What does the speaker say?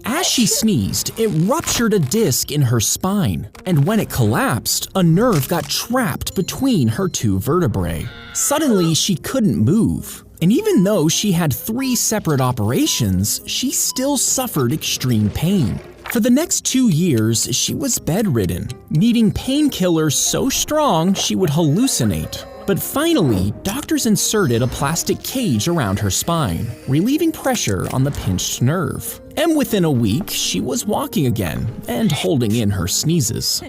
As she sneezed, it ruptured a disc in her spine, and when it collapsed, a nerve got trapped between her two vertebrae. Suddenly, she couldn't move, and even though she had 3 separate operations, she still suffered extreme pain. For the next 2 years, she was bedridden, needing painkillers so strong she would hallucinate. But finally, doctors inserted a plastic cage around her spine, relieving pressure on the pinched nerve. And within a week, she was walking again and holding in her sneezes.